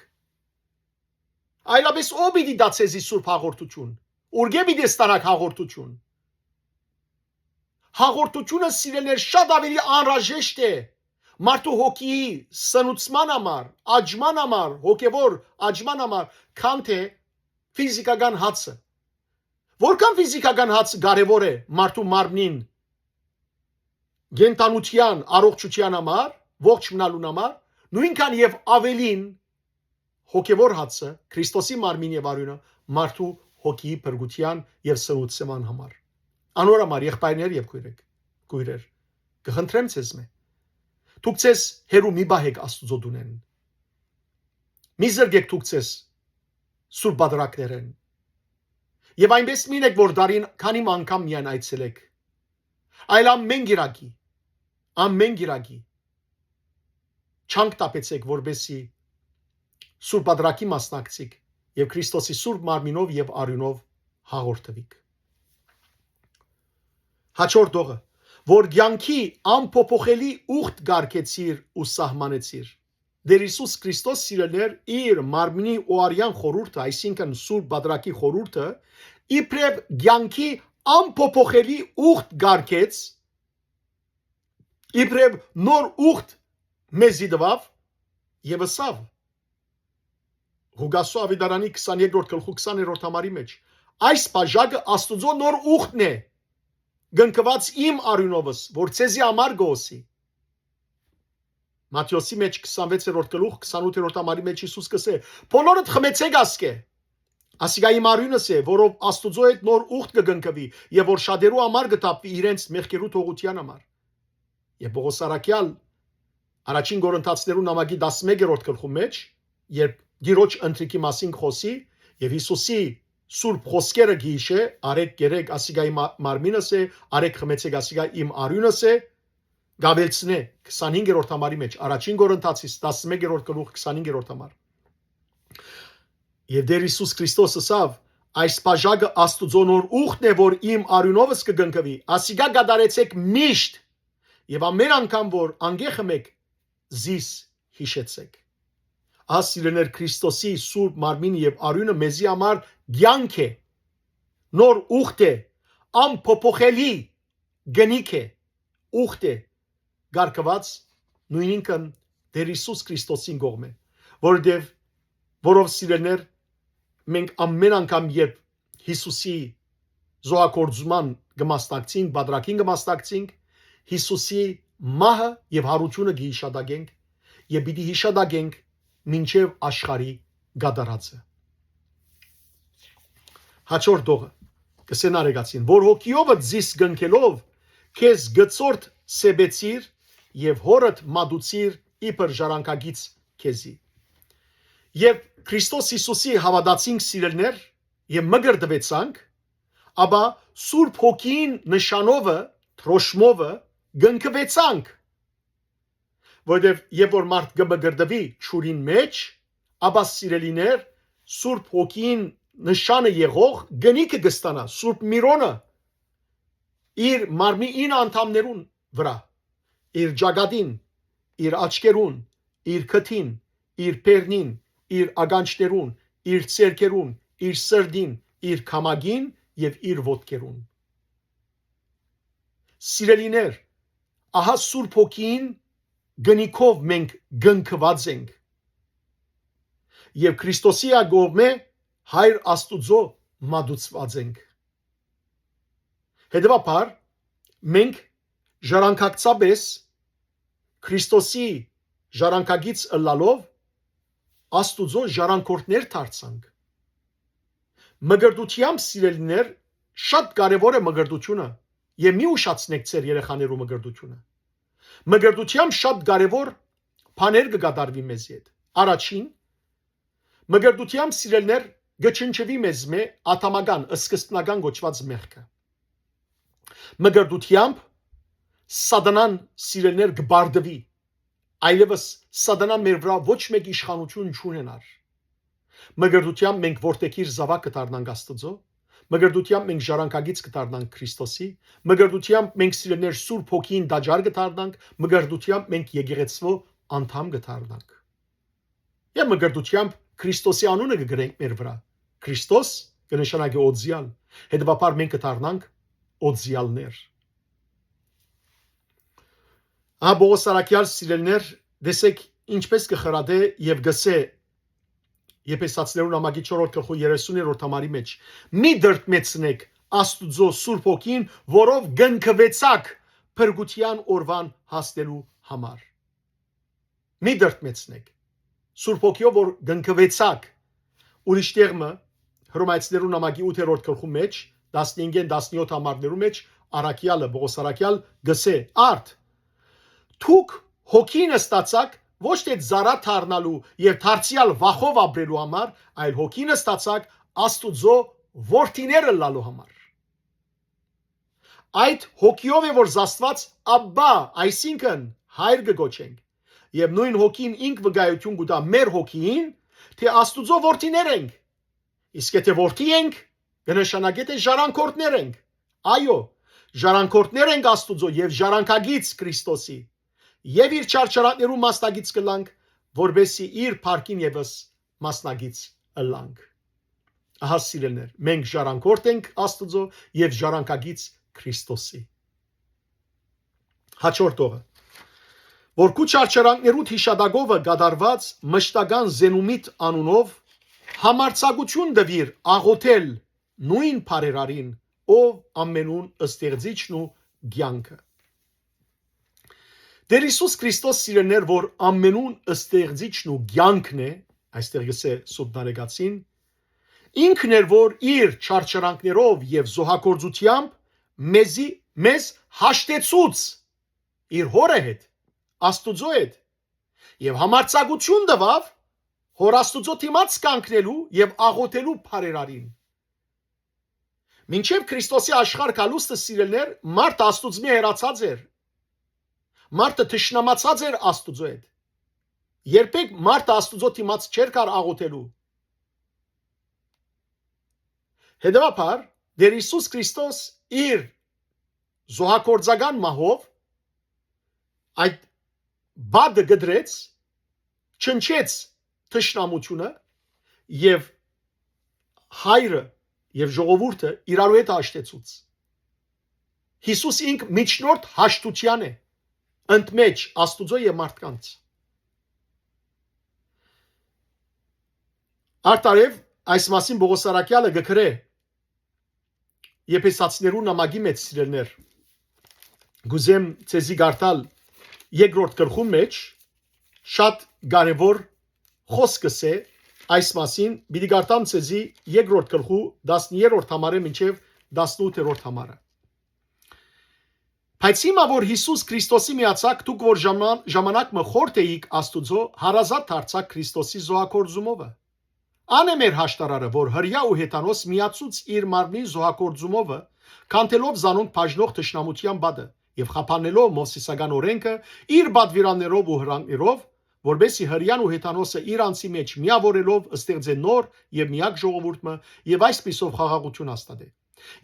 Speaker 1: Այլապես ո՞վ պիտի դա ցեզի սուրբ հաղորդություն։ Ուրգե պիտի ստանաք հաղորդություն։ Հաղորդությունը սիրելներ շատ ավելի անհրաժեշտ է մարդու հոգի սնուցման համար, աճման համար, հոգևոր աճման համար, քան թե ֆիզիկական հացը։ Որքան ֆիզիկական հացը կարևոր է մարդու մարմնին գենտանության առողջության համար, ողջ մնալուն համար, նույնքան եւ ավելին հոգևոր հացը Քրիստոսի մարմին եւ արյունը մարդու հոգի փրկության եւ սնուցման համար։ Անոր համար եղբայրներ եւ քույրեր, կխնդրեմ ձեզ մե։ Դուք ցես հերու մի բահեք Աստուծո դունեն։ Մի զրկեք դուք ցես սուրբ բادرակներեն։ Եվ այնպես մինեք որ դարին քանի անգամ միայն այցելեք։ Այլ ամեն գիրակի չանք տապեցեք որբեսի սուրբ բادرակի մասնակցիկ եւ Քրիստոսի սուրբ մարմինով եւ արյունով հաղորդվիկ։ Հաջորդ օրը որ ցանկի ամփոփոխելի ուխտ գարկեցիր ու սահմանեցիր։ Դեր Հիսուս Քրիստոս սիրելներ իր մարմնի ու արյան խորհուրդը, այսինքն սուրբ բادرակի խորհուրդը, իբրև ցանկի ամփոփոխելի ուխտ գարկեց, իբրև նոր ուխտ մեզի դվավ եւ ասավ Հուգասո Ավիդարանի 22-րդ գլխու 20-րդ համարի մեջ այս բաժակը Աստուծո նոր ուխտն է գնկված իմ արյունովս որ ցեզի համար գոսի Մատթեոսի մեջ 26-րդ գլուխ 28-րդ համարի մեջ Հիսուս կսե բոլորդ խմեցեք ասկե ասիգա իմ արյունս է որով Աստուծո հետ նոր ուխտ կգնկվի եւ որ շատերու համար կտապվի իրենց մեղքերու թողության համար եւ Պողոս Արաքյալ առաջին Կորինթացիներու նամակի 11-րդ գլխու մեջ երբ Գիրոջ ընտրիկի մասին խոսի եւ Հիսուսի սուրբ խոսքերը գիշե արեք գերեք ասիգա իմ մարմինս է արեք խմեցեք ասիգա իմ արյունս է Գավելցնե 25-րդ համարի մեջ առաջին Կորինթացիս 11-րդ գլուխ 25-րդ համար Եվ Տեր Հիսուս Քրիստոսը ասավ այս բաժակը Աստուծո նոր ուխտն է որ իմ արյունովս կգնկվի ասիգա գդարեցեք միշտ եւ ամեն անգամ որ անգեխը մեկ զիս հիշեցեք Ասիրներ Քրիստոսի սուրբ մարմին եւ արյունը մեզի համար ցանկ է նոր ուխտ է ամփոփոխելի գնիկ է ուխտ է գարկված նույնինքն Տեր Հիսուս Քրիստոսին կողմը որով սիրելներ մենք ամեն անգամ երբ Հիսուսի զոհակորձման գմաստակցին բادرակին գմաստակցին Հիսուսի մահը եւ հարությունը գիշադագենք եւ պիտի հիշադագենք մինչև աշխարհի գադարածը հաջորդ օրը կսեն արեգացին որ հոգիովը զիս գնքելով քեզ գծորդ սեբեցիր եւ հորդ մադուցիր իբր ժառանգագից քեզի եւ Քրիստոս Հիսուսի հավատացինք սիրելներ եւ մգրդվեցանք ապա Սուրբ Հոգին նշանովը թրոշմովը գնկվեցանք որտեւ երբ որ մարդ գմգրդվի ճուրին մեջ ապա սիրելիներ Սուրբ Հոգին նշանը եղող գնիկը կստանա Սուրբ Միրոնը իր մարմնի անդամներուն վրա իր ջագադին իր աչքերուն իր քթին իր պերնին իր ագանչներուն իր ցերկերուն իր սրդին իր կամագին եւ իր ոտքերուն սիրելիներ ահա Սուրբ Հոգին գնիկով մենք գնկված ենք եւ Քրիստոսի ագովմե Հայր Աստուծո մատուցված ենք հետեւաբար մենք ժառանգակցաբես Քրիստոսի ժառանգագից ըլլալով Աստուծո ժառանգորդներ դարձանք մգրդությամբ սիրելիներ շատ կարեւոր է մգրդությունը եւ մի ուշացնեք ձեր երեխաներու մգրդությունը Մգրդությամբ շատ կարևոր բաներ կգադարվի մեզ հետ։ Առաջին, մգրդությամբ սիրելներ գչնչվի մեզ մե աթամական սկզբնական գոչված մեղքը։ Մգրդությամբ սատանան սիրելներ կբարդվի, այլևս սատանան մեր վրա ոչ մեկ իշխանություն չունենար։ Մգրդությամբ մենք որտեղիր զավակ կդառնանք Աստծո, մգրդությամբ մենք ժառանգագից կդառնանք Քրիստոսի, մգրդությամբ մենք սիրելներ Սուրբ Հոգին դաջար կդառնանք, մգրդությամբ մենք եկեղեցվո անդամ կդառնանք։ Եվ մգրդությամբ Քրիստոսի անունը կգրենք մեր վրա։ Քրիստոս կնշանակի օձիալ, հետևաբար մենք կդառնանք օձիալներ։ Աբոս արաքյալ սիրելներ, դեսեք ինչպես կխրադե եւ գսե Եփեսացիներուն ամագի 4-րդ գլխու 30-րդ համարի մեջ մի դրտմեցնեք Աստուծո Սուրբ Հոգին, որով գնքվեցաք փրկության օրվան հասնելու համար։ Մի դրտմեցնեք Սուրբ Հոգիով որ գնքվեցաք։ Ուրիշ տեղը Հռոմայացիներուն ամագի 8-րդ գլխու մեջ 15-ն 17 համարներու մեջ արաքյալը Բողոս արաքյալ գսե արդ Թուք հոգին ստացաք ոչ թե զարա դառնալու եւ դարձյալ վախով ապրելու համար, այլ հոգին ստացաք Աստուծո որդիները լալու համար։ Այդ հոգիով է որ զաստված Աբբա, այսինքն հայր կգոչենք, եւ նույն հոգին ինք վկայություն կտա մեր հոգին, թե Աստուծո որդիներ ենք։ Իսկ եթե որդի ենք, կնշանակի թե ժառանգորդներ ենք։ Այո, ժառանգորդներ ենք Աստուծո եւ ժառանգագից Քրիստոսի։ Եվ իր չարչարաններու մասնագից կլանք, որբեսի իր փառքին եւս մասնագից ըլանք։ Ահա սիրելներ, մենք ժառանգորդ ենք Աստուծո եւ ժառանգագից Քրիստոսի։ Հաջորդ օրը, որ քու չարչարաններու հիշադակովը գադարված մշտական զենումիտ անունով համարցակություն դվիր աղոթել նույն բարերարին, ով ամենուն ըստեղծիչն ու կյանքը։ Դեր Հիսուս Քրիստոս սիրելներ, որ ամենուն ըստեղծիչն ու կյանքն է, այստեղ գսե Սուրբ Նարեգացին, ինքն էր որ իր չարչարանքներով եւ զոհագործությամբ մեզ հաշտեցուց իր հորը հետ, Աստուծո հետ, եւ համարցակություն տվավ հոր Աստուծո դիմաց կանգնելու եւ աղոթելու բարերարին։ Մինչև Քրիստոսի աշխարհ գալուստը սիրելներ, մարդ Աստուծմի հեռացած էր։ Մարդը թշնամացած էր Աստուծո հետ։ Երբեք մարդը Աստուծո դիմաց չէր կար աղոթելու։ Հետևաբար, Դեր Հիսուս Քրիստոս իր զոհագործական մահով այդ բադը գդրեց, չնչեց թշնամությունը եւ հայրը եւ ժողովուրդը իրարու հետ հաշտեցուց։ Հիսուս ինք միջնորդ հաշտության է ընդմեջ Աստուծո եւ մարդկանց։ Արտարև այս մասին Բողոս արաքյալը գկրե Եփեսացիներու նամակի մեջ սիրելներ։ Գուզեմ ցեզի գարտալ երկրորդ գլխու մեջ շատ կարևոր խոսքս է այս մասին, պիտի գարտամ ցեզի երկրորդ գլխու 10-րդ համարը մինչև 18-րդ համարը։ Բայց հիմա որ Հիսուս Քրիստոսի միացակ, դուք որ ժամանակ մը խորտ էիք Աստուծո, հարազատ դարձաք Քրիստոսի զոհագործումովը։ Ան է մեր հաշտարարը, որ հրյա ու հետանոս միացուց իր մարմնի զոհագործումովը, կանտելով զանոնք բաժնող թշնամության բադը եւ խափանելով Մովսեսական օրենքը իր բադվիրաններով ու հրանքներով, որբեսի հրյան ու հետանոսը իր անձի մեջ միավորելով ստեղծե նոր եւ միակ ժողովուրդը եւ այսպիսով խաղաղություն հաստատե։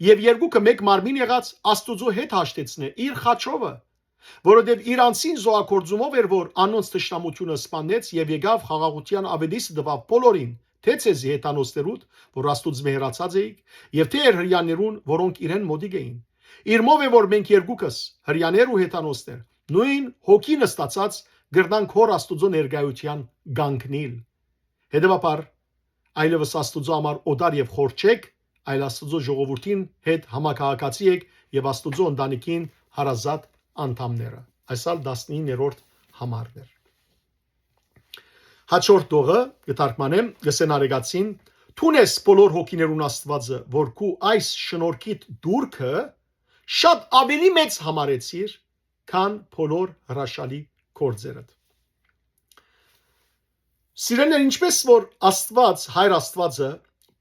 Speaker 1: Եվ երկուքը մեկ մարմին եղած Աստուծո հետ հաշտեցնե իր խաչովը, որովհետև իր անձին զոհագործումով էր որ անոնց թշնամությունը սպանեց եւ եկավ խաղաղության ավետիսը տվավ բոլորին, թե ցեզի հետանոսներուդ, որ Աստուծո մերացած էիք, եւ թե հրյաներուն, որոնք իրեն մոդիկ էին։ Իր մով է որ մենք երկուքս հրյաներ ու հետանոսներ նույն հոգին ստացած գրնանք հոր Աստուծո ներկայության գանկնիլ։ Հետևաբար այլևս Աստուծո համար օդար եւ խոր չեք, այլ Աստուծո ժողովրդին հետ համակարգացի եք եւ Աստուծո ընտանիքին հարազատ անդամները։ Այսալ 19-րդ համարն էր։ Հաջորդ դողը գտարքմանեմ գսենարեգացին Թունես բոլոր հոգիներուն Աստվածը, որ քու այս շնորհքիդ դուրքը շատ ավելի մեծ համարեցիր, քան բոլոր հրաշալի գործերդ։ Սիրելիներ, ինչպես որ Աստված, Հայր Աստվածը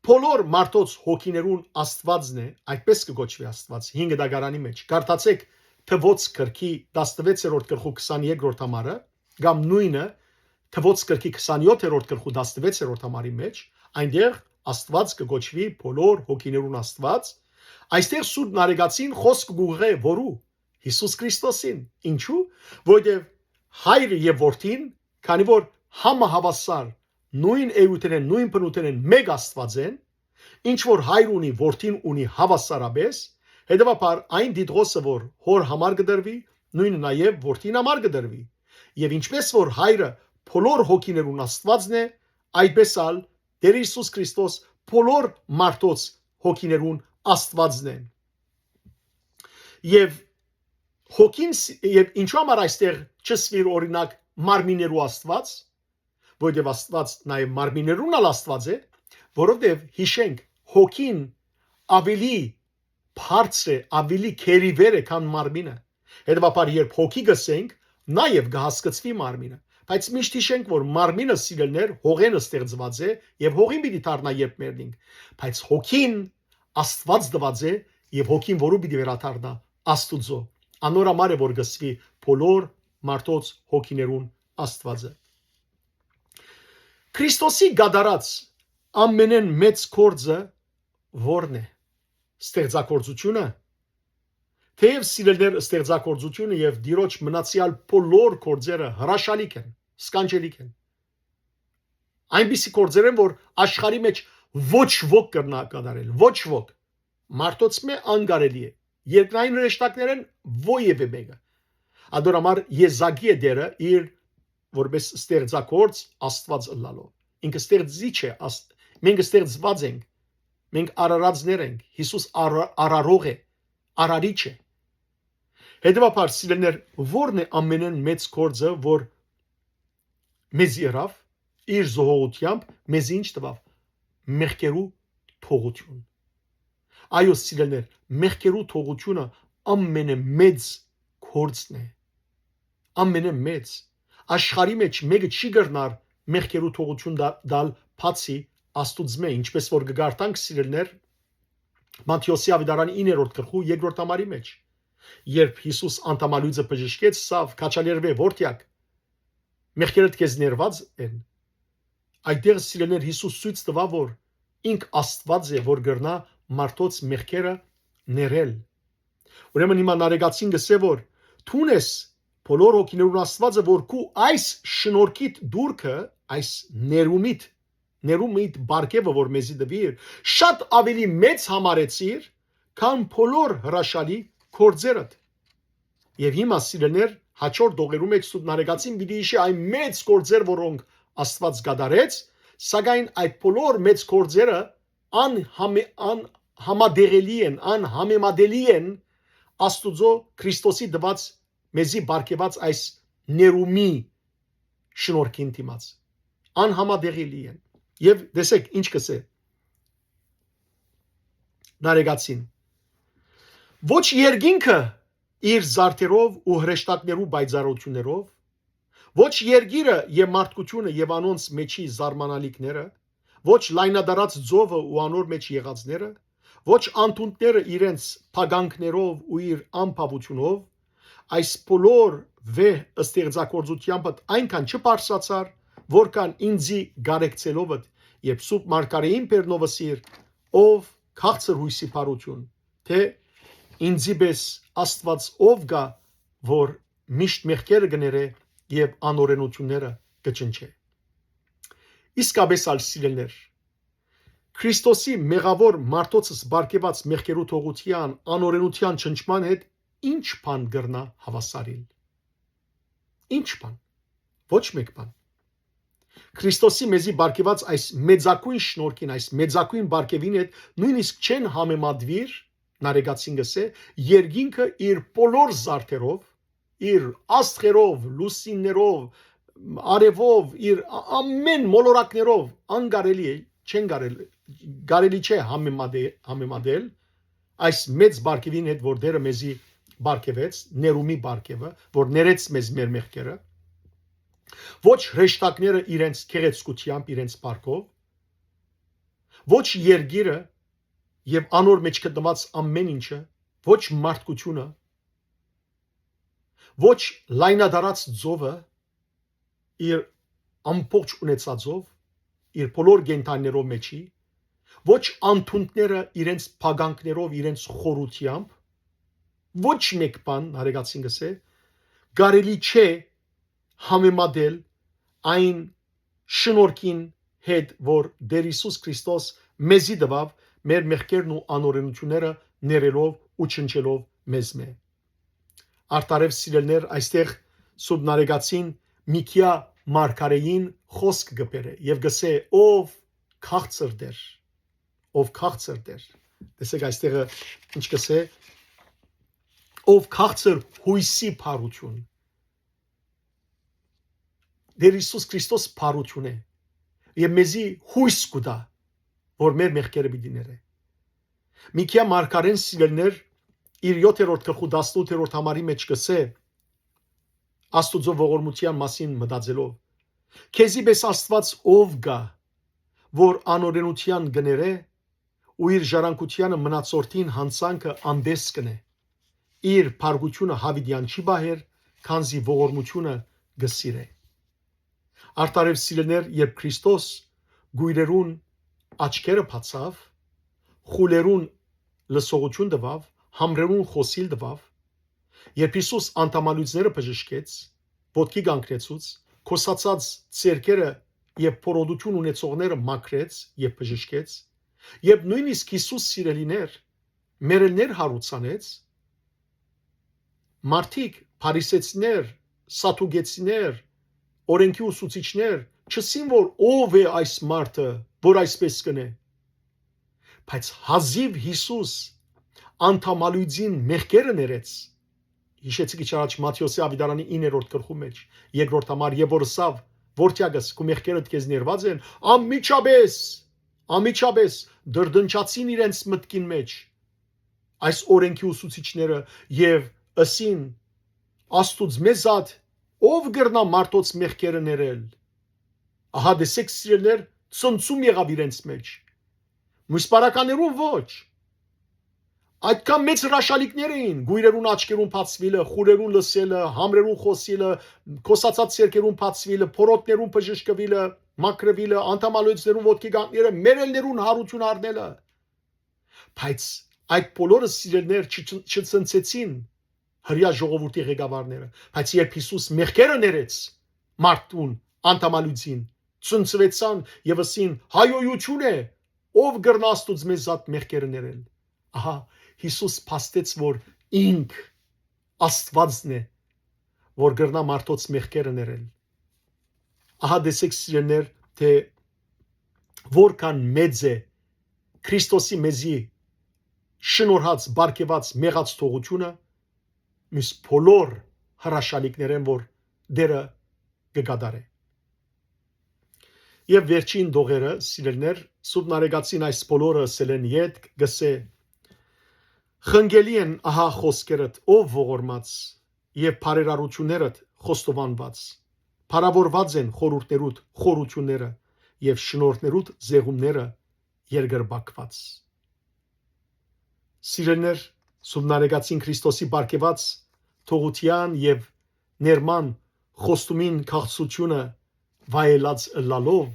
Speaker 1: բոլոր մարդոց հոգիներուն Աստվածն է, այդպես կգոչվի Աստված 5 դագարանի մեջ։ Կարդացեք Թվոց գրքի 16-րդ գլխու 23-րդ համարը, կամ նույնը Թվոց գրքի 27-րդ գլխու 16-րդ համարի մեջ, այնտեղ Աստված կգոչվի բոլոր հոգիներուն Աստված։ Այստեղ Սուրբ Նարեգացին խոսք գուղե որու Հիսուս Քրիստոսին։ Ինչու՞։ Որովհետև Հայրը եւ Որդին, քանի որ համահավասար նույն էության են, նույն բնույթ են, մեկ Աստված են, ինչ որ Հայր ունի, Որդին ունի հավասարապես, հետևաբար այն դիտողը որ հոր համար կդրվի, նույնը նաև Որդին համար կդրվի։ Եվ ինչպես որ Հայրը բոլոր հոգիներուն Աստվածն է, այդպես ալ Տեր Հիսուս Քրիստոս բոլոր մարդոց հոգիներուն Աստվածն է։ Եվ հոգին եւ ինչու համար այստեղ չսվիր օրինակ մարմիներու Աստված, որովհետև Աստված նաև մարմիներուն ալ Աստված է, որովհետև հիշենք հոգին ավելի բարձր է, ավելի քերիվեր է, քան մարմինը։ Հետևաբար երբ հոգի գսենք, նաև կհասկացվի մարմինը։ Բայց միշտ հիշենք, որ մարմինը սիրելներ հողեն ստեղծված է եւ հողին պիտի դառնա երբ մերնինք։ Բայց հոգին Աստված դված է եւ հոգին որու պիտի վերադառնա Աստուծո։ Անորամար է որ գսվի բոլոր մարդոց հոգիներուն Աստվածը։ Քրիստոսի գադարած ամենեն մեծ գործը ո՞րն է։ Ստեղծագործությունը։ Թեև սիրելներ ստեղծագործությունը եւ Տիրոջ մնացյալ բոլոր գործերը հրաշալիք են, սքանչելիք են։ Այնպիսի գործեր են, որ աշխարհի մեջ ոչ ոք կրնա կատարել, ոչ ոք։ Մարդոց մե անկարելի է։ Երկրային հրեշտակներն ովևէ մեկը։ Ադորամար Եզակի է դերը իր որպես ստեղծագործ Աստված ըլլալով։ Ինքը ստեղծիչ է, մենք ստեղծված ենք, մենք արարածներ ենք, Հիսուս արարող է, արարիչ է։ Հետևաբար սիրելիներ, ո՞րն է ամենեն մեծ գործը, որ մեզ յրավ իր զոհությամբ մեզ ինչ տվավ։ Մեղքերու թողություն։ Այո սիրելիներ, մեղքերու թողությունը ամենամեծ գործն է։ Ամենամեծ աշխարհի մեջ մեկը չի գտնար մեղքերու թողություն դալ բացի Աստուծմե, ինչպես որ կգարտանք սիրելիներ Մատթեոսի ավետարանի 9-րդ գլխու 2-րդ համարի մեջ, երբ Հիսուս անտամալույցը բժշկեց, սավ քաչալերվե որդյակ մեղքերդ քեզ ներված են, այդտեղ սիրելիներ Հիսուս ցույց տվավ որ ինք Աստված է որ գրնա մարդոց մեղքերը ներել։ Ուրեմն հիմա նարեգացին գսե որ թունես բոլոր հոգիներուն Աստվածը որ քու այս շնորհքիդ դուրքը, այս ներումիտ բարգեւը որ մեզի դվիր, շատ ավելի մեծ համարեցիր, քան բոլոր հրաշալի գործերդ։ Եվ հիմա սիրելիներ հաջորդ դողերում եք սուտ նարեգացին պիտի իշի այն մեծ գործեր, որոնք Աստված գդարեց, սակայն այդ բոլոր մեծ գործերը անհամադեղելի են, անհամեմատելի են Աստուծո Քրիստոսի դված մեզի բարգեված այս ներումի շնորհքին դիմաց անհամադեղելի են։ Եվ տեսեք ինչ կսե նարեգացին ոչ երկինքը իր զարդերով ու հրեշտակներու բայձարություններով, ոչ երգիրը եւ մարդկությունը եւ անոնց մեջի զարմանալիքները, ոչ լայնադարած ձովը ու անոր մեջ եղածները, ոչ անտունտները իրենց փագանքներով ու իր անփավությունով, այս բոլոր վեհ ստեղծագործությամբ այնքան չբարձրացար, որքան ինձի գարեկցելով եւ սուպ մարգարեին բերնովսիր, ով քաղցր հույսի բարություն, թե ինձի պես Աստված ով գա, որ միշտ մեղքերը գներե եւ անօրենությունները կճնչե։ Իսկապես ալ սիրելներ, Քրիստոսի մեղավոր մարդոցս բարգեված մեղքերու թողության անօրենության ճնչման հետ ինչ բան գրնա հավասարիլ։ Ինչ բան։ Ոչ մեկ բան։ Քրիստոսի մեզի բարգեված այս մեծակույն շնորհքին, այս մեծակույն բարգեւին հետ նույնիսկ չեն համեմատվիր, նարեգացին գսե, երկինքը իր բոլոր զարդերով, իր աստղերով, լուսիններով, արևով, իր ամեն մոլորակներով անկարելի է, չեն կարելի չէ համեմատել այս մեծ բարգեւին հետ, որ դերը մեզի բարգևեց, ներումի բարգևը, որ ներեց մեզ մեր մեղքերը, ոչ հրեշտակները իրենց քեղեցկությամբ, իրենց բարգով, ոչ երգիրը եւ անոր մեջ գտնված ամեն ինչը, ոչ մարդկությունը, ոչ լայնադարած ձովը իր ամբողջ ունեցածով, իր բոլոր գենթաններով մեջի, ոչ անթունտները իրենց փագանքներով, իրենց խորությամբ, ոչ մեկ բան, հարեգացին գսե, կարելի չէ համեմատել այն շնորհքին հետ, որ Տեր Հիսուս Քրիստոս մեզի տվավ մեր մեղքերն ու անօրենությունները ներելով ու չնչելով մեզ մե։ Արտարև սիրելներ, այստեղ Սուրբ Նարեգացին Միքիա մարգարեին խոսք գբերը եւ գսե ով քաղցր դեր, ով քաղցր դեր։ Տեսեք այստեղ ինչ գսե ով քաղցր հույսի փառություն։ Տեր Հիսուս Քրիստոս փառություն է եւ մեզի հույս կուտա որ մեր մեղքերը պիտի ներե։ Միքիա մարգարեն սիրելներ իր 7-րդ գլխու 18-րդ համարի մեջ գսե Աստուծո ողորմության մասին մտածելով քեզի պես Աստված ով գա որ անօրենության գներե ու իր ժառանգությանը մնացորդին հանցանքը անդես կնե իր փարգությունը հավիդյան չի բահեր քանզի ողորմությունը գսիրե արտարև սիրելներ երբ Քրիստոս գույրերուն աչքերը բացավ խուլերուն լսողություն տվավ համրերուն խոսիլ տվավ երբ Հիսուս անտամալույցները բժշկեց ոտքի կանգնեցուց քոսացած ցերկերը եւ փորոդություն ունեցողները մաքրեց եւ բժշկեց եւ նույնիսկ Հիսուս սիրելիներ մերելներ հարուցանեց մարդիկ փարիսեցիներ սատուգեցիներ օրենքի ուսուցիչներ չսին որ ով է այս մարդը որ այսպես կնե բայց հազիվ Հիսուս անտամալույցին մեղքերը ներեց հիշեցիք իջ առաջ Մատթեոսի ավետարանի 9-րդ գլխու մեջ երկրորդ համար եւ որսավ որտյակս քու մեղքերդ քեզ ներված են ամիջապես դրդնչացին իրենց մտքին մեջ այս օրենքի ուսուցիչները եւ ըսին Աստուծո մեզად ով գրնա մարդոց մեղքերը ներել ահա դեսեք սիրելներ ցնցում եղավ իրենց մեջ մուսպարականերուն ոչ այդքան մեծ հրաշալիքներ էին գույրերուն աչքերուն բացվելը խուրերուն լսելը համրերուն խոսելը քոսացած ցերկերուն բացվելը փորոտներուն բժշկվելը մաքրվելը անտամալույցներուն ոտքի գանքները մերելներուն հարություն առնելը բայց այդ բոլորը սիրելներ չցնցեցին հրյա ժողովրդի ղեկավարները բայց երբ Հիսուս մեղքերը ներեց մարդուն անտամալույցին ցնցվեցան եւ ասին հայոյություն է ով գրնա Աստուծո մեզад մեղքերը ներել ահա Հիսուս փաստեց որ ինք Աստվածն է որ գրնա մարդոց մեղքերը ներել ահա դեսեք սիրելներ թե որքան մեծ է Քրիստոսի մեզի շնորհած բարգեված մեղած թողությունը մյուս բոլոր հրաշալիքներեն որ դերը կգադարե եւ վերջին դողերը սիրելներ Սուրբ Նարեգացին այս բոլորը սելեն յետ գսե խնգելի են ահա խոսքերդ ով ողորմած եւ բարերարություններդ խոստովանված փարավորված են խորուրդներուդ խորությունները եւ շնորհներուդ զեղումները երգրբակված սիրելներ Սուրբ Նարեգացին Քրիստոսի բարգեված թողության եւ ներման խոստումին քաղցությունը վայելած լալով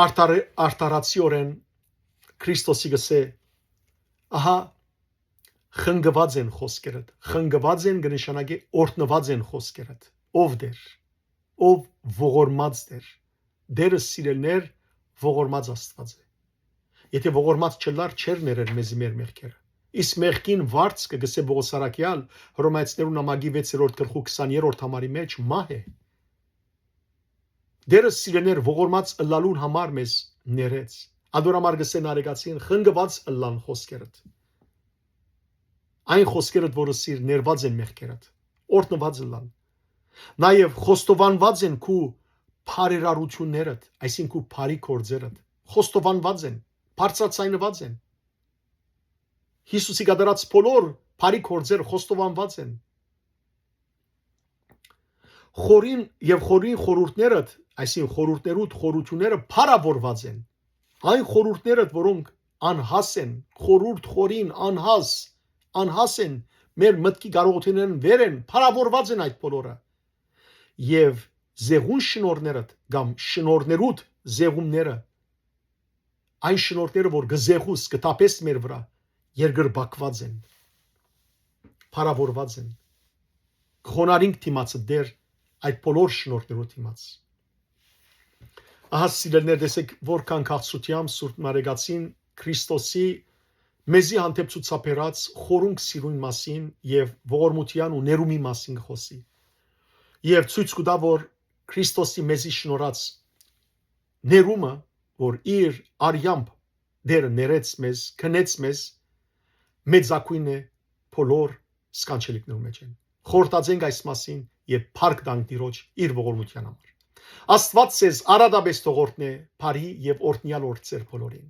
Speaker 1: արտարացիորեն Քրիստոսի գսե ահա խնգված են խոսքերդ խնգված են կնշանակի օրտնված են խոսքերդ ով դեր ով ողորմած դերը սիրելներ ողորմած Աստված է եթե ողորմած չլար չեր ներեր մեզի մեր մեղքերը իսկ մեղքին վարձ կգսե Պողոս Արաքյալ Հռոմեացիներուն նամակի 6-րդ գլխու 20-րդ համարի մեջ մահ է դերը սիրելներ ողորմած ըլլալուն համար մեզ ներեց ադորամար գսե Նարեգացին խնգված ըլլան խոսքերդ այն խոսքերդ որը սիր ներված են մեղքերդ օրտնված ըլլան նաև խոստովանված են քու բարերարություններդ այսինքն բարի գործերդ խոստովանված են բարձրացնված են Հիսուսի գդարած բոլոր բարի գործեր խոստովանված են։ Խորին եւ խորին խորհուրդներդ, այսինքն խորհուրդներուդ խորությունները փառավորված են։ Այն խորհուրդները, որոնք անհաս են, խորհուրդ խորին անհաս են, մեր մտքի կարողություններն վեր են, փառավորված են այդ բոլորը։ Եվ զեղուն շնորներդ կամ շնորներուդ զեղումները, այն շնորները, որ գզեղուս կտապես մեր վրա, երգրբակված են, փառավորված են։ Խոնարհինք դիմացը դեր այդ բոլոր շնորներու դիմաց։ Ահա սիրելիներ, տեսեք որքան քաղցությամբ Սուրբ Մարեկացին Քրիստոսի մեզի հանդեպ ցուցաբերած խորունկ սիրուն մասին եւ ողորմության ու ներումի մասին խոսի։ Եվ ցույց կտա, որ Քրիստոսի մեզի շնորհած ներումը, որ իր արյամբ դերը ներեց մեզ, քնեց մեզ, մեծակույն է բոլոր սկանչելիքներու մեջ են։ Խորտացենք այս մասին եւ փառք տանք Տիրոջ իր ողորմության համար։ Աստված ցեզ արադաբես թողորտնե, բարի եւ օրհնյալ օր ձեր բոլորին։